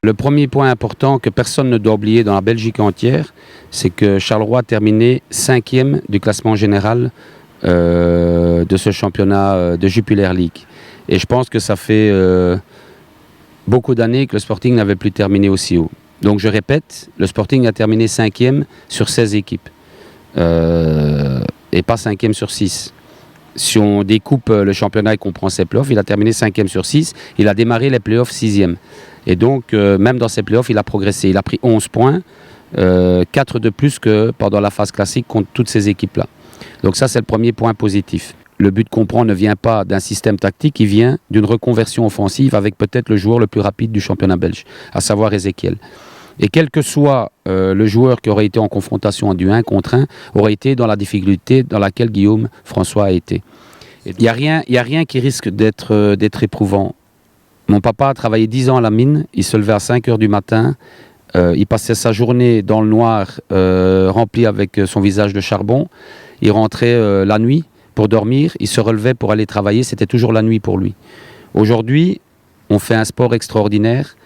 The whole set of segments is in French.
Le premier point important que personne ne doit oublier dans la Belgique entière, c'est que Charleroi a terminé 5e du classement général de ce championnat de Jupiler League. Et je pense que ça fait beaucoup d'années que le Sporting n'avait plus terminé aussi haut. Donc je répète, le Sporting a terminé 5e sur 16 équipes et pas 5e sur 6. Si on découpe le championnat et qu'on prend ses playoffs, il a terminé 5e sur 6. Il a démarré les playoffs 6e. Et donc, même dans ses playoffs, il a progressé. Il a pris 11 points, 4 de plus que pendant la phase classique contre toutes ces équipes-là. Donc ça, c'est le premier point positif. Le but qu'on prend ne vient pas d'un système tactique, il vient d'une reconversion offensive avec peut-être le joueur le plus rapide du championnat belge, à savoir Ezekiel. Et quel que soit le joueur qui aurait été en confrontation du 1 contre 1, aurait été dans la difficulté dans laquelle Guillaume François a été. Il n'y a rien qui risque d'être éprouvant. Mon papa a travaillé 10 ans à la mine, il se levait à 5 heures du matin, il passait sa journée dans le noir, rempli avec son visage de charbon. Il rentrait la nuit pour dormir, il se relevait pour aller travailler, c'était toujours la nuit pour lui. Aujourd'hui, on fait un sport extraordinaire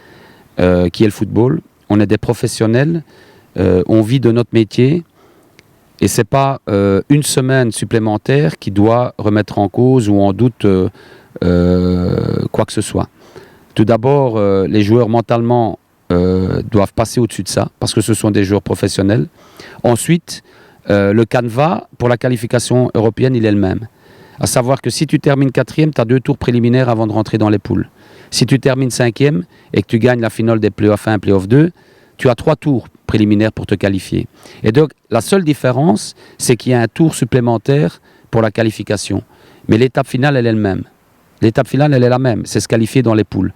qui est le football. On est des professionnels, on vit de notre métier et ce n'est pas une semaine supplémentaire qui doit remettre en cause ou en doute quoi que ce soit. Tout d'abord, les joueurs mentalement doivent passer au-dessus de ça parce que ce sont des joueurs professionnels. Ensuite, le canevas pour la qualification européenne, il est le même. À savoir que si tu termines 4e, tu as 2 tours préliminaires avant de rentrer dans les poules. Si tu termines 5e et que tu gagnes la finale des playoffs 1 et playoff 2, tu as 3 tours préliminaires pour te qualifier. Et donc, la seule différence, c'est qu'il y a un tour supplémentaire pour la qualification. Mais l'étape finale, elle est la même. L'étape finale, elle est la même. C'est se qualifier dans les poules.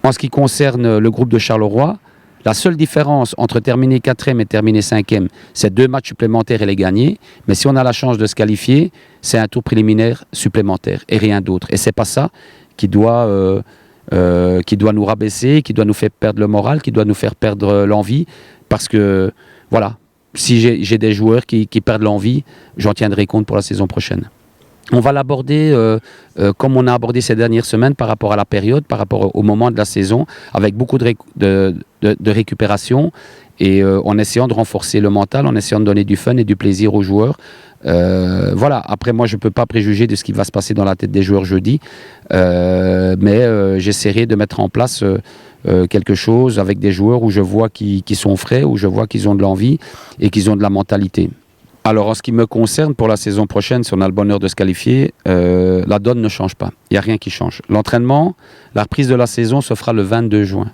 En ce qui concerne le groupe de Charleroi, la seule différence entre terminer 4e et terminer 5e, c'est 2 matchs supplémentaires et les gagner. Mais si on a la chance de se qualifier, c'est un tour préliminaire supplémentaire et rien d'autre. Et c'est pas ça qui doit nous rabaisser, qui doit nous faire perdre le moral, qui doit nous faire perdre l'envie. Parce que, voilà, si j'ai des joueurs qui perdent l'envie, j'en tiendrai compte pour la saison prochaine. On va l'aborder comme on a abordé ces dernières semaines par rapport à la période, par rapport au moment de la saison, avec beaucoup de récupération et en essayant de renforcer le mental, en essayant de donner du fun et du plaisir aux joueurs. Voilà, après moi je ne peux pas préjuger de ce qui va se passer dans la tête des joueurs jeudi, mais j'essaierai de mettre en place quelque chose avec des joueurs où je vois qu'ils sont frais, où je vois qu'ils ont de l'envie et qu'ils ont de la mentalité. Alors, en ce qui me concerne, pour la saison prochaine, si on a le bonheur de se qualifier, la donne ne change pas. Il n'y a rien qui change. L'entraînement, la reprise de la saison se fera le 22 juin.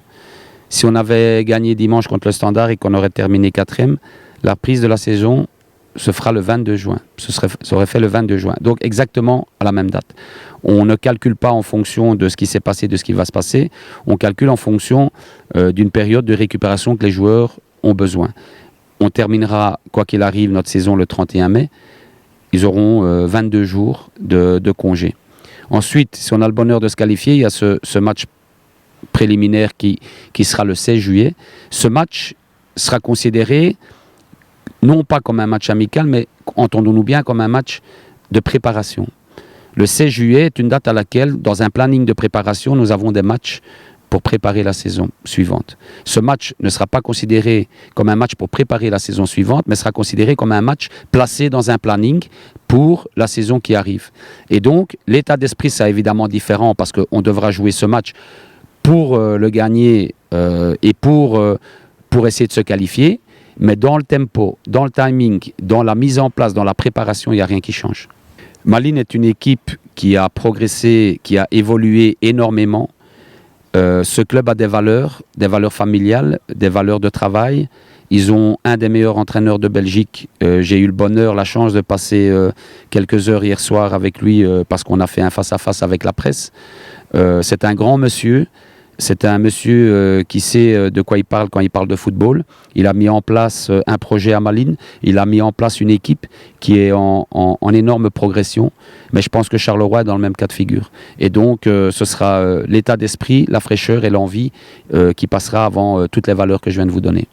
Si on avait gagné dimanche contre le Standard et qu'on aurait terminé 4e, la reprise de la saison se fera le 22 juin. Ça aurait fait le 22 juin. Donc, exactement à la même date. On ne calcule pas en fonction de ce qui s'est passé, de ce qui va se passer. On calcule en fonction d'une période de récupération que les joueurs ont besoin. On terminera, quoi qu'il arrive, notre saison le 31 mai. Ils auront 22 jours de congé. Ensuite, si on a le bonheur de se qualifier, il y a ce match préliminaire qui sera le 16 juillet. Ce match sera considéré, non pas comme un match amical, mais, entendons-nous bien, comme un match de préparation. Le 16 juillet est une date à laquelle, dans un planning de préparation, nous avons des matchs pour préparer la saison suivante. Ce match ne sera pas considéré comme un match pour préparer la saison suivante, mais sera considéré comme un match placé dans un planning pour la saison qui arrive. Et donc, l'état d'esprit sera évidemment différent parce qu'on devra jouer ce match pour le gagner et pour essayer de se qualifier, mais dans le tempo, dans le timing, dans la mise en place, dans la préparation, il n'y a rien qui change. Malines est une équipe qui a progressé, qui a évolué énormément. Ce club a des valeurs familiales, des valeurs de travail. Ils ont un des meilleurs entraîneurs de Belgique. J'ai eu le bonheur, la chance de passer quelques heures hier soir avec lui parce qu'on a fait un face-à-face avec la presse. C'est un grand monsieur. C'est un monsieur qui sait de quoi il parle quand il parle de football. Il a mis en place un projet à Malines. Il a mis en place une équipe qui est en énorme progression. Mais je pense que Charleroi est dans le même cas de figure. Et donc, ce sera l'état d'esprit, la fraîcheur et l'envie qui passera avant toutes les valeurs que je viens de vous donner.